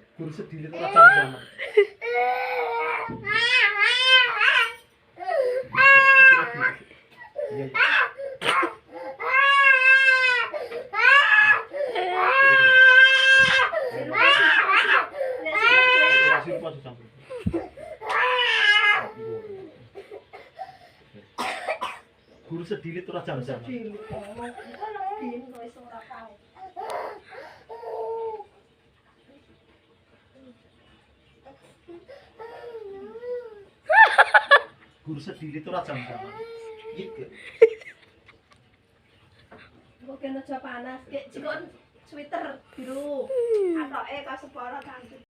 Guru sedilit ora jam-jaman. Guru sedilit ora jam-jaman. Guru sedilit ora jam-jaman. Gitu. Kok kena panas, kayak cikon sweater biru. Atoke kaseporo kan.